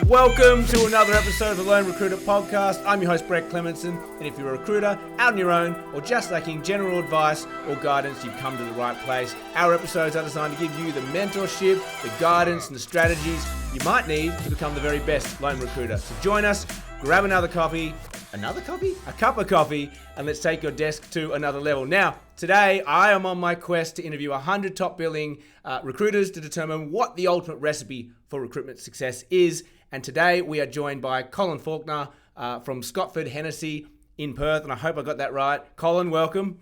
Welcome to another episode of the Lone Recruiter Podcast. I'm your host, Brett Clemenson, and if you're a recruiter, out on your own, or just lacking general advice or guidance, you've come to the right place. Our episodes are designed to give you the mentorship, the guidance, and the strategies you might need to become the very best lone recruiter. So join us, grab a cup of coffee, and let's take your desk to another level. Now, today I am on my quest to interview 100 top billing recruiters to determine what the ultimate recipe for recruitment success is. And today we are joined by Colin Faulkner from Scotford Fennessy in Perth, and I hope I got that right. Colin, welcome.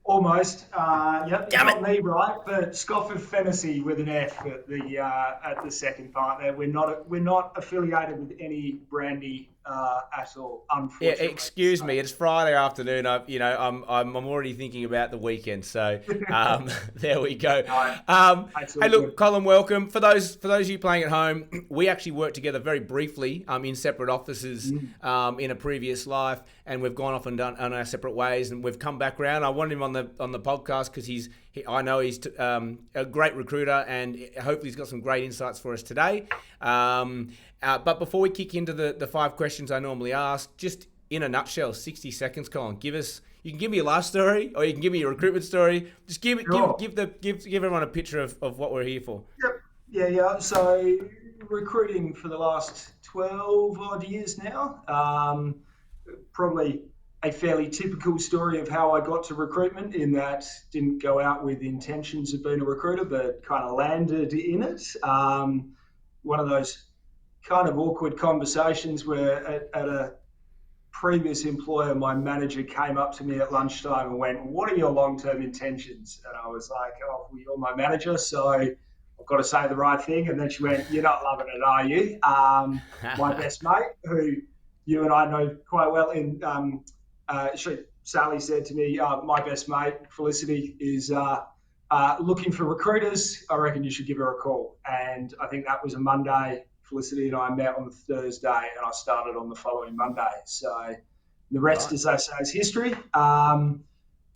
Almost. Yep, Damn got me right, but Scotford Fennessy with an F at the second part there. We're not affiliated with any brandy at all, unfortunately. Yeah, excuse me. It's Friday afternoon. I'm already thinking about the weekend. So there we go. Hey, look, Colin, welcome. For those of you playing at home, we actually worked together very briefly in separate offices in a previous life, and we've gone off and done on our separate ways, and we've come back around. I wanted him on the podcast because I know he's a great recruiter, and hopefully he's got some great insights for us today. But before we kick into the 5 questions I normally ask, just in a nutshell, 60 seconds, Colin. You can give me your life story, or you can give me your recruitment story. Just give everyone a picture of what we're here for. Yep. Yeah. So recruiting for the last 12 odd years now. Probably a fairly typical story of how I got to recruitment, in that didn't go out with intentions of being a recruiter, but kind of landed in it. One of those kind of awkward conversations where at a previous employer, my manager came up to me at lunchtime and went, "What are your long-term intentions?" And I was like, "Oh, well, you're my manager, so I've got to say the right thing." And then she went, "You're not loving it, are you?" My best mate, who you and I know quite well, Sally said to me, "My best mate, Felicity, is looking for recruiters. I reckon you should give her a call." And I think that was a Monday. Felicity and I met on the Thursday, and I started on the following Monday. So the rest, as they say, is history.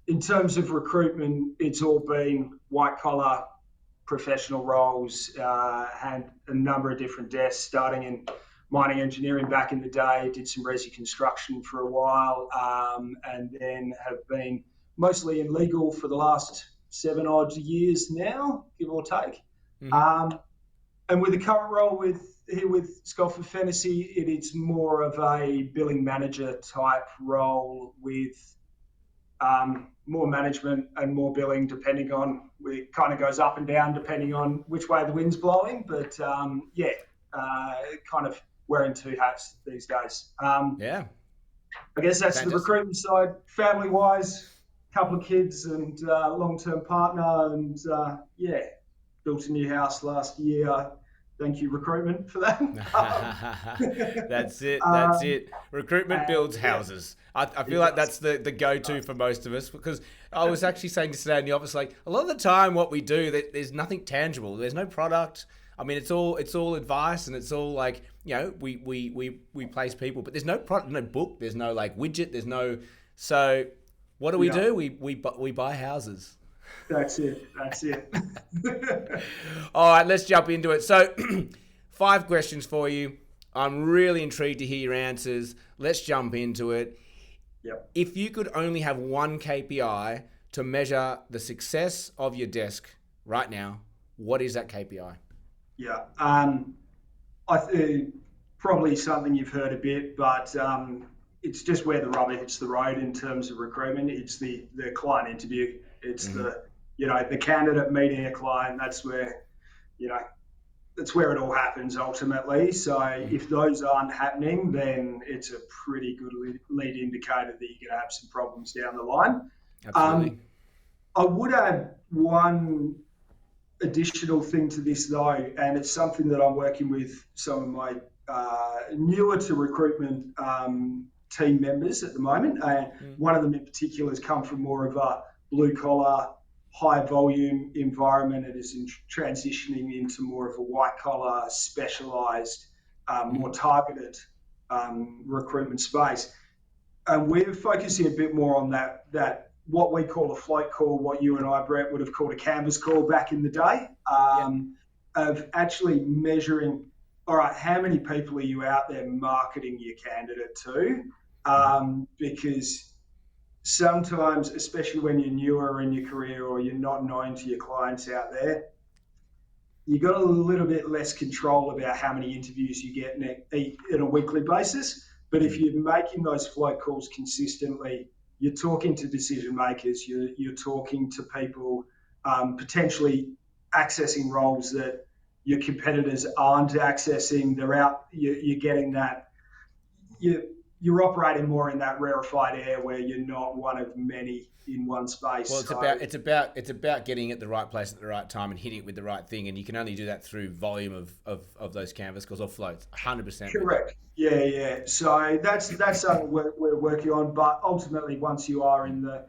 In terms of recruitment, it's all been white-collar professional roles, had a number of different desks, starting in mining engineering back in the day, did some resi construction for a while, and then have been mostly in legal for the last 7 odd years now, give or take. Mm-hmm. And with the current role here with Scotford Fennessy, it's more of a billing manager type role with more management and more billing, depending on, it kind of goes up and down depending on which way the wind's blowing, but kind of wearing 2 hats these days. I guess that's the recruitment side. Family-wise, couple of kids and long-term partner, and built a new house last year. Thank you, recruitment, for that. That's it. Recruitment builds houses. I feel like that's the go-to for most of us, because I was actually saying to today in the office, like, a lot of the time what we do, there's nothing tangible. There's no product. I mean, it's all advice, and it's all like, we place people, but there's no product, no book, there's no like widget, there's no. So what do? We buy houses. That's it. All right, let's jump into it. So 5 questions for you. I'm really intrigued to hear your answers. Let's jump into it. Yep. If you could only have one KPI to measure the success of your desk right now, what is that KPI? Yeah, probably something you've heard a bit, but it's just where the rubber hits the road in terms of recruitment. It's the client interview. It's the candidate meeting a client. That's where it all happens ultimately. So if those aren't happening, then it's a pretty good lead indicator that you're going to have some problems down the line. Absolutely. I would add one additional thing to this though, and it's something that I'm working with some of my newer to recruitment team members at the moment. One of them in particular has come from more of a blue collar, high volume environment, and is transitioning into more of a white collar, specialized, more targeted recruitment space. And we're focusing a bit more on that what we call a float call, what you and I, Brett, would have called a canvas call back in the day, of actually measuring all right, how many people are you out there marketing your candidate to? Because sometimes, especially when you're newer in your career or you're not known to your clients out there, you got a little bit less control about how many interviews you get in a weekly basis. But if you're making those float calls consistently, you're talking to decision makers, you're talking to people potentially accessing roles that your competitors aren't accessing. They're out. You're getting that. You're operating more in that rarefied air where you're not one of many in one space. Well, it's about getting at the right place at the right time and hitting it with the right thing, and you can only do that through volume of those canvas calls or floats. 100%. Correct. Yeah. So that's something we're working on. But ultimately, once you are in the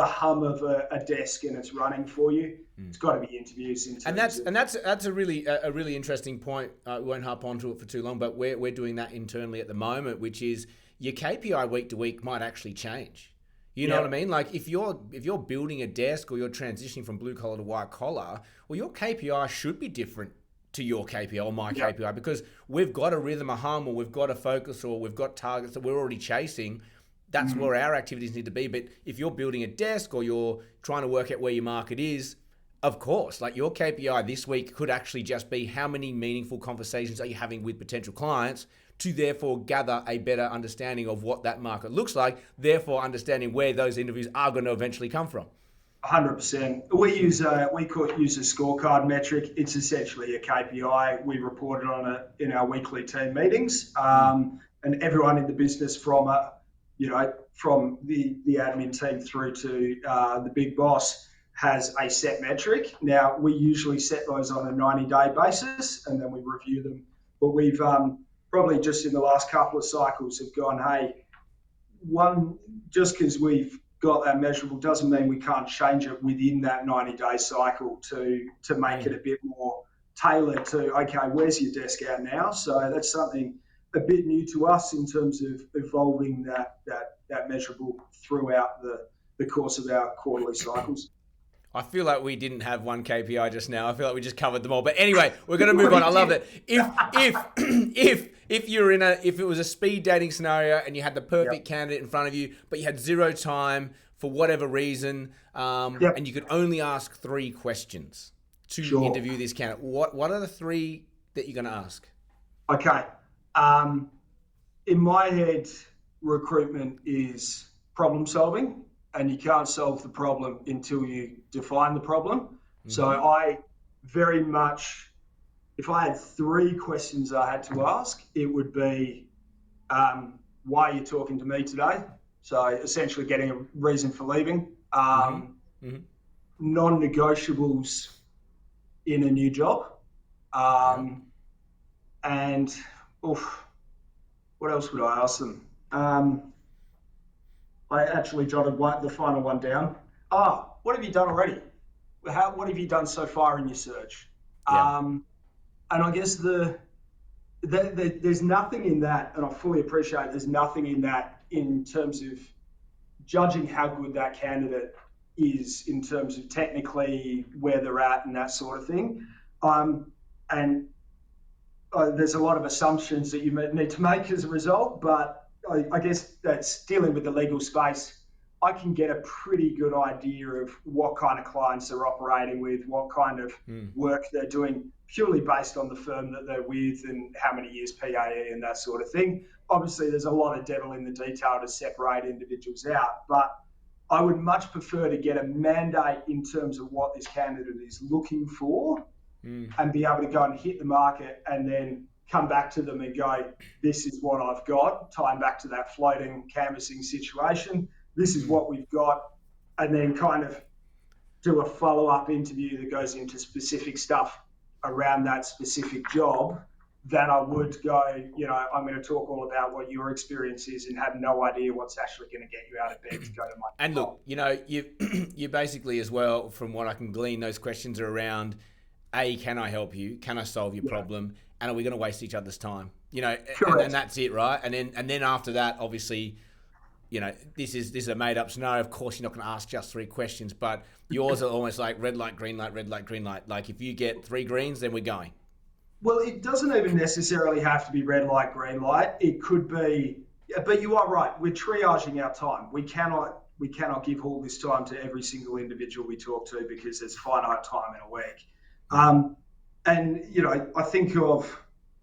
hum of a desk and it's running for you, it's got to be interviews. That's a really interesting point. We won't harp onto it for too long, but we're doing that internally at the moment, which is your KPI week to week might actually change. You know what I mean? Like if you're building a desk or you're transitioning from blue collar to white collar, well, your KPI should be different to your KPI or my KPI, because we've got a rhythm, a hum, or we've got a focus, or we've got targets that we're already chasing. That's where our activities need to be. But if you're building a desk or you're trying to work out where your market is, of course, like your KPI this week could actually just be how many meaningful conversations are you having with potential clients, to therefore gather a better understanding of what that market looks like, therefore understanding where those interviews are going to eventually come from. 100%. We use a scorecard metric. It's essentially a KPI. We reported on it in our weekly team meetings, and everyone in the business from the admin team through to the big boss has a set metric. Now, we usually set those on a 90-day basis, and then we review them. But we've probably just in the last couple of cycles have gone, hey, just because we've got that measurable doesn't mean we can't change it within that 90-day cycle to make it a bit more tailored to, okay, where's your desk at now? So that's something a bit new to us in terms of evolving that measurable throughout the course of our quarterly cycles. I feel like we didn't have one KPI just now. I feel like we just covered them all. But anyway, we're going to move on. I love it. If it was a speed dating scenario and you had the perfect candidate in front of you, but you had zero time for whatever reason, and you could only ask 3 questions to interview this candidate, what are the 3 that you're going to ask? Okay. In my head, recruitment is problem solving. And you can't solve the problem until you define the problem. Mm-hmm. So I very much, if I had 3 questions I had to ask, it would be, why are you talking to me today? So essentially getting a reason for leaving. Non-negotiables in a new job. And what else would I ask them? I actually jotted the final one down. What have you done already? What have you done so far in your search? And I guess there's nothing in that, and I fully appreciate there's nothing in that in terms of judging how good that candidate is in terms of technically where they're at and that sort of thing. There's a lot of assumptions that you need to make as a result, but I guess that's dealing with the legal space. I can get a pretty good idea of what kind of clients they're operating with, what kind of work they're doing, purely based on the firm that they're with and how many years PAE and that sort of thing. Obviously, there's a lot of devil in the detail to separate individuals out, but I would much prefer to get a mandate in terms of what this candidate is looking for and be able to go and hit the market and then come back to them and go, this is what I've got, tying back to that floating canvassing situation. This is what we've got. And then kind of do a follow-up interview that goes into specific stuff around that specific job. Then I would go, I'm going to talk all about what your experience is and have no idea what's actually going to get you out of bed to go to my And look, you basically as well, from what I can glean, those questions are around, A, can I help you? Can I solve your problem? And are we going to waste each other's time? And that's it, right? And then after that, obviously, this is a made up scenario. Of course, you're not going to ask just 3 questions, but yours are almost like red light, green light, red light, green light. Like if you get 3 greens, then we're going. Well, it doesn't even necessarily have to be red light, green light. It could be, but you are right. We're triaging our time. We cannot give all this time to every single individual we talk to because there's finite time in a week. And I think of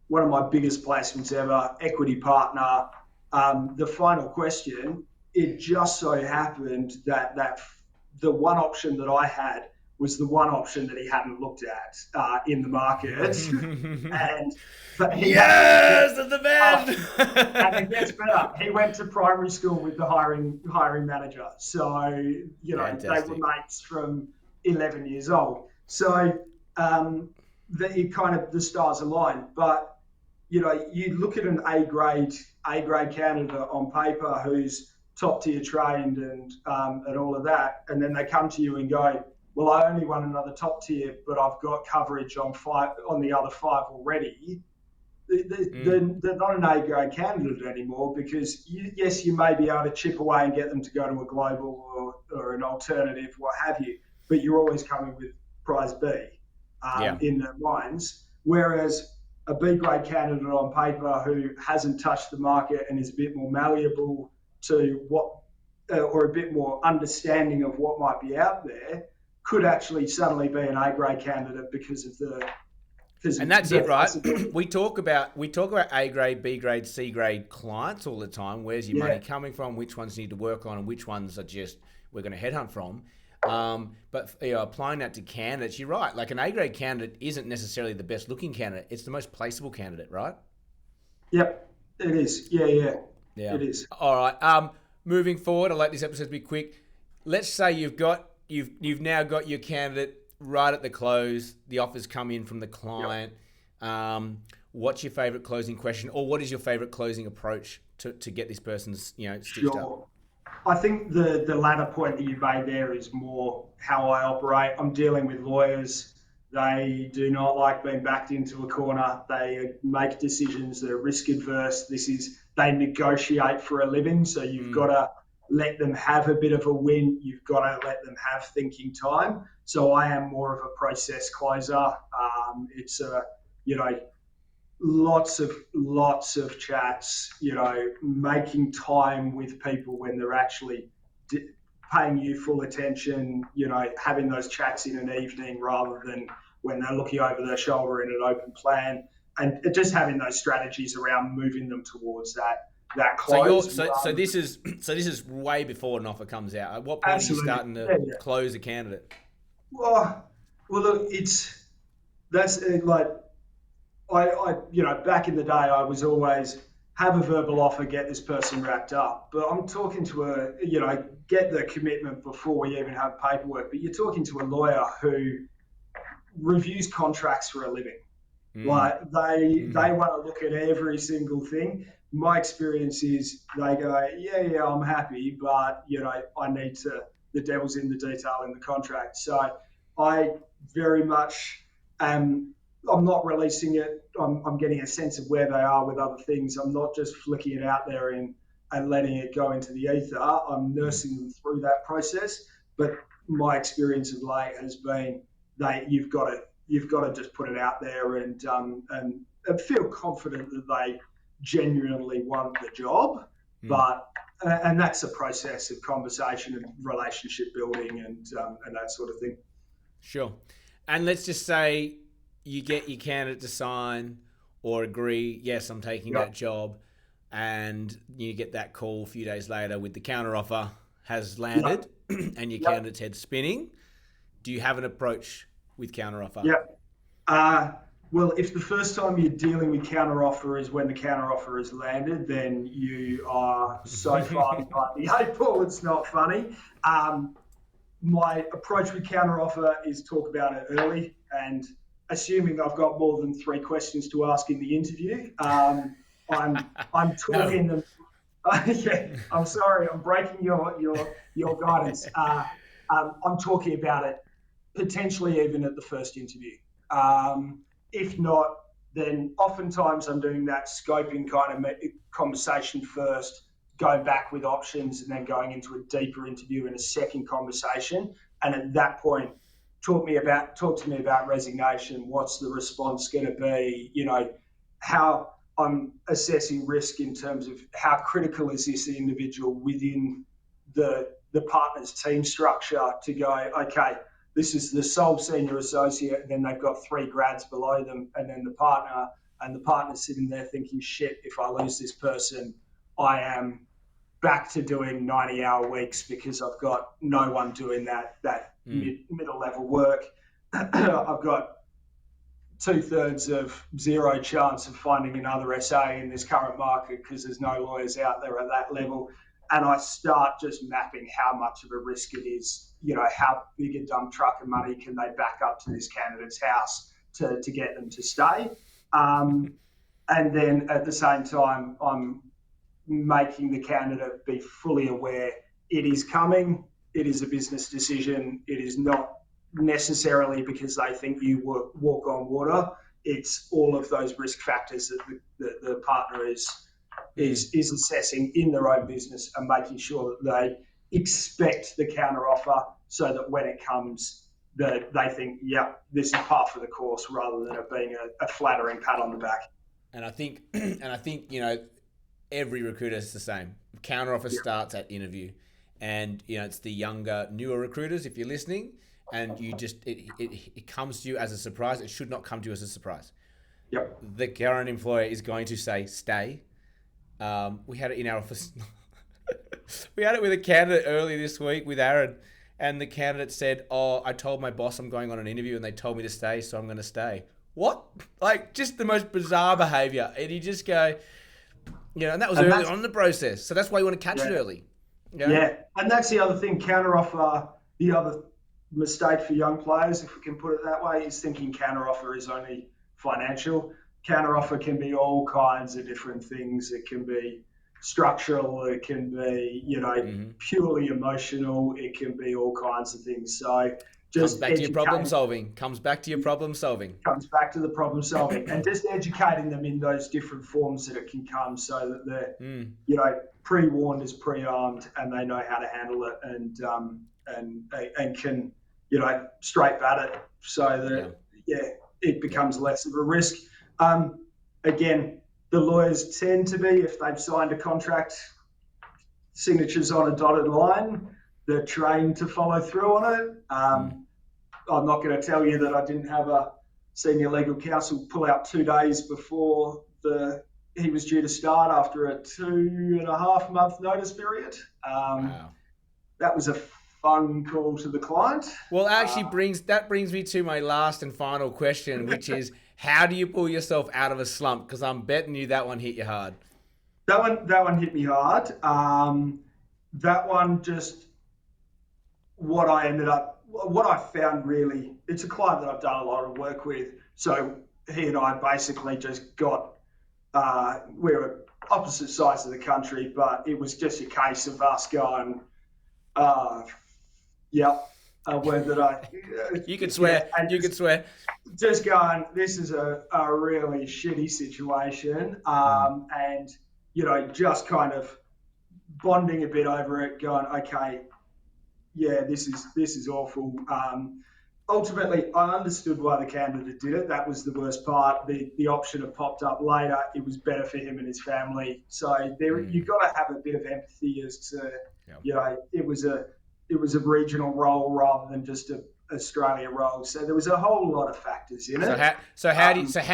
one of my biggest placements ever, equity partner. The final question. It just so happened that the one option that I had was the one option that he hadn't looked at in the market. and but he yes, that's the best. And it gets better. He went to primary school with the hiring manager, so they were mates from 11 years old. So the stars align. But you look at an A grade candidate on paper who's top tier trained and all of that, and then they come to you and go, well, I only want another top tier, but I've got coverage on the other five already. They're not an A grade candidate anymore because you may be able to chip away and get them to go to a global or an alternative, what have you, but you're always coming with prize B in their minds. Whereas a B grade candidate on paper who hasn't touched the market and is a bit more malleable to what, or a bit more understanding of what might be out there, could actually suddenly be an A grade candidate because of the. And that's it, right? We talk about A grade, B grade, C grade clients all the time. Where's your money coming from? Which ones need to work on, and which ones are just we're going to headhunt from. But applying that to candidates, you're right. Like an A grade candidate isn't necessarily the best looking candidate. It's the most placeable candidate, right? Yep, it is. Yeah. It is. All right. Moving forward, I'll let this episode be quick. Let's say you've now got your candidate right at the close. The offers come in from the client. Yep. What's your favourite closing question, or what is your favourite closing approach to get this person's stitched up? I think the latter point that you made there is more how I operate. I'm dealing with lawyers. They do not like being backed into a corner. They make decisions. They're risk adverse. They negotiate for a living. So you've got to let them have a bit of a win. You've got to let them have thinking time. So I am more of a process closer. It's lots of chats, making time with people when they're actually paying you full attention, having those chats in an evening rather than when they're looking over their shoulder in an open plan, and just having those strategies around moving them towards that close. So this is way before an offer comes out. At what point are you starting to close a candidate? Well, look, that's like I back in the day, I was always have a verbal offer, get this person wrapped up. But I'm talking to get the commitment before we even have paperwork. But you're talking to a lawyer who reviews contracts for a living. Like they want to look at every single thing. My experience is they go, yeah, I'm happy, but I need the devil's in the detail in the contract. So I very much I'm not releasing it. I'm getting a sense of where they are with other things. I'm not just flicking it out there and letting it go into the ether. I'm nursing them through that process. But my experience of late has been you've got to just put it out there and feel confident that they genuinely want the job. But and that's a process of conversation and relationship building and that sort of thing. Sure. And let's just say you get your candidate to sign or agree, yes, I'm taking that job, and you get that call a few days later with the counteroffer has landed and your candidate's head spinning. Do you have an approach with counteroffer? Yeah. Well, if the first time you're dealing with counteroffer is when the counteroffer has landed, then you are so far behind the eight ball, it's not funny. My approach with counteroffer is talk about it early, and assuming I've got more than 3 questions to ask in the interview, I'm talking them. I'm sorry, I'm breaking your guidance. I'm talking about it potentially even at the first interview. If not, then oftentimes I'm doing that scoping kind of conversation first, going back with options, and then going into a deeper interview in a second conversation. And at that point, talk to me about resignation. What's the response going to be? You know, how I'm assessing risk in terms of how critical is this individual within the partner's team structure to go, okay, this is the sole senior associate, and then they've got 3 grads below them, and then the partner, and the partner's sitting there thinking, shit, if I lose this person, I am back to doing 90-hour weeks because I've got no one doing that middle level work. I've got 2/3 of zero chance of finding another SA in this current market because there's no lawyers out there at that level. And I start just mapping how much of a risk it is, you know, how big a dump truck of money can they back up to this candidate's house to get them to stay. And then at the same time, I'm making the candidate be fully aware it is coming, it is a business decision, it is not necessarily because they think you walk on water. It's all of those risk factors that the partner is assessing in their own business and making sure that they expect the counter offer so that when it comes, that they think, yeah, this is par for the course, rather than it being a flattering pat on the back. And I think, you know, every recruiter is the same. Counter offer starts at interview, and you know it's the younger, newer recruiters. If you're listening, and you just it comes to you as a surprise. It should not come to you as a surprise. Yep. The current employer is going to say stay. We had it in our office. We had it with a candidate early this week with Aaron, and the candidate said, "Oh, I told my boss I'm going on an interview, and they told me to stay, so I'm going to stay." What? Like, just the most bizarre behaviour. And you just go, you know, and that was early on in the process. So that's why you want to catch it early. You know? Yeah, and that's the other thing. Counteroffer, the other mistake for young players, if we can put it that way, is thinking counteroffer is only financial. Counteroffer can be all kinds of different things. It can be structural. It can be, you know, purely emotional. It can be all kinds of things. So just comes back to your problem solving. Comes back to the problem solving, and just educating them in those different forms that it can come, so that they're, you know, pre-warned is pre-armed, and they know how to handle it, and can, you know, straight bat it, so that it becomes less of a risk. Again, the lawyers tend to be, if they've signed a contract, signatures on a dotted line, they're trained to follow through on it. I'm not going to tell you that I didn't have a senior legal counsel pull out 2 days before he was due to start after a 2.5 month notice period. Wow. That was a fun call to the client. Well, actually brings me to my last and final question, which is, how do you pull yourself out of a slump? Because I'm betting you that one hit you hard. That one hit me hard. That one just, what I found really, it's a client that I've done a lot of work with. So he and I basically just got, we're opposite sides of the country, but it was just a case of us going, a word that I... You could swear. You could swear. Just going, this is a really shitty situation. And, you know, just kind of bonding a bit over it, going, okay, yeah, this is awful. Ultimately, I understood why the candidate did it. That was the worst part. The option had popped up later. It was better for him and his family. So you've got to have a bit of empathy as to, you know, it was a regional role rather than just a Australia role. So there was a whole lot of factors in it. So how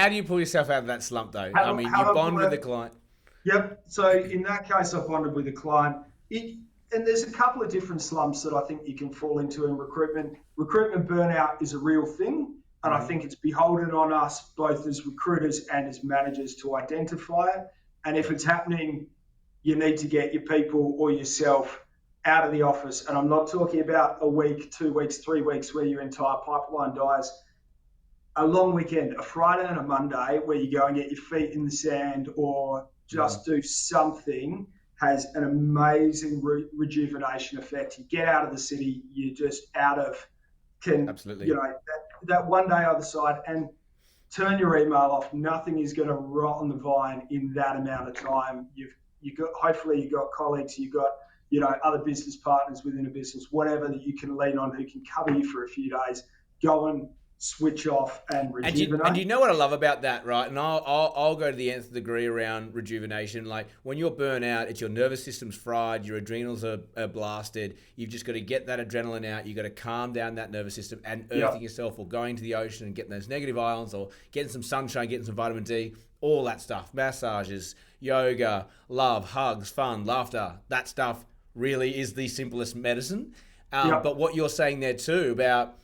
do you pull yourself out of that slump though? I mean, you bond with the client. Yep. So in that case, I bonded with the client. And there's a couple of different slumps that I think you can fall into in recruitment. Recruitment burnout is a real thing, and I think it's beholden on us, both as recruiters and as managers, to identify it. And if it's happening, you need to get your people or yourself out of the office. And I'm not talking about a week, 2 weeks, 3 weeks where your entire pipeline dies. A long weekend, a Friday and a Monday, where you go and get your feet in the sand or just do something, has an amazing rejuvenation effect. You get out of the city, you're just absolutely, you know, that one day either side, and turn your email off. Nothing is going to rot on the vine in that amount of time. Hopefully you've got colleagues, you've got, you know, other business partners within a business, whatever, that you can lean on, who can cover you for a few days. go and switch off and rejuvenate. And you know what I love about that, right? And I'll go to the nth degree around rejuvenation. Like when you're burnt out, it's your nervous system's fried, your adrenals are blasted. You've just got to get that adrenaline out. You've got to calm down that nervous system and earthing yourself, or going to the ocean and getting those negative ions, or getting some sunshine, getting some vitamin D, all that stuff. Massages, yoga, love, hugs, fun, laughter. That stuff really is the simplest medicine. But what you're saying there too about,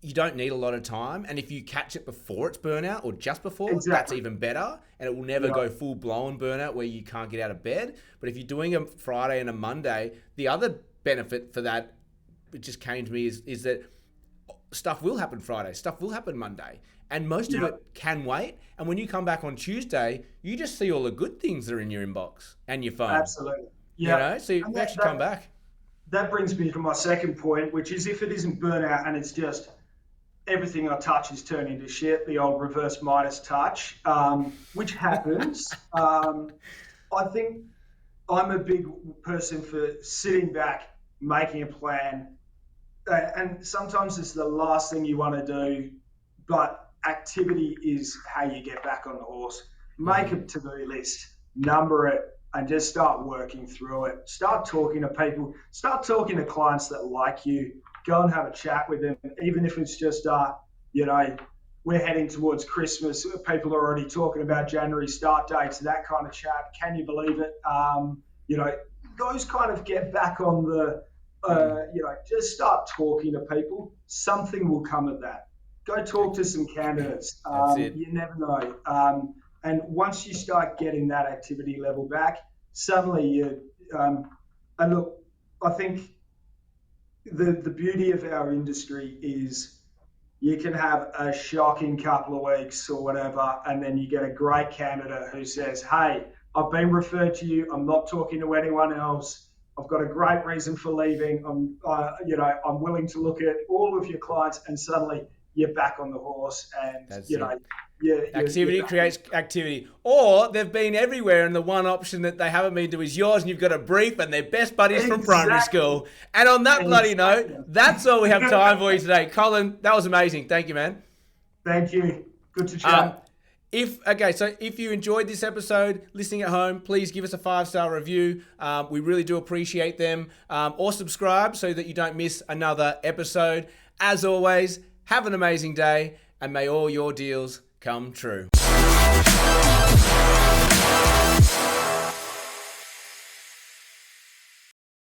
you don't need a lot of time, and if you catch it before it's burnout or just before, that's even better, and it will never go full-blown burnout where you can't get out of bed. But if you're doing a Friday and a Monday, the other benefit for that, it just came to me, is that stuff will happen Friday, stuff will happen Monday, and most of it can wait. And when you come back on Tuesday, you just see all the good things that are in your inbox and your phone. Absolutely. Yeah. You know, so you actually come back. That brings me to my second point, which is, if it isn't burnout and it's just everything I touch is turning to shit, the old reverse Midas touch, which happens. I think I'm a big person for sitting back, making a plan. And sometimes it's the last thing you want to do, but activity is how you get back on the horse. Make a to-do list, number it, and just start working through it. Start talking to people, start talking to clients that like you. Go and have a chat with them, even if it's just, we're heading towards Christmas. People are already talking about January start dates, that kind of chat. Can you believe it? Those kind of get back on the, just start talking to people. Something will come of that. Go talk to some candidates. That's it. You never know. And once you start getting that activity level back, suddenly you, and look, I think, the beauty of our industry is you can have a shocking couple of weeks or whatever, and then you get a great candidate who says, hey, I've been referred to you. I'm not talking to anyone else. I've got a great reason for leaving. I'm willing to look at all of your clients, and suddenly you're back on the horse, and activity creates activity. Or they've been everywhere, and the one option that they haven't been to is yours, and you've got a brief, and they're best buddies from primary school. And on that bloody note, that's all we have time for you today. Colin, that was amazing. Thank you, man. Thank you. Good to chat. If you enjoyed this episode, listening at home, please give us a 5-star review. We really do appreciate them. Or subscribe so that you don't miss another episode. As always, have an amazing day, and may all your deals come true.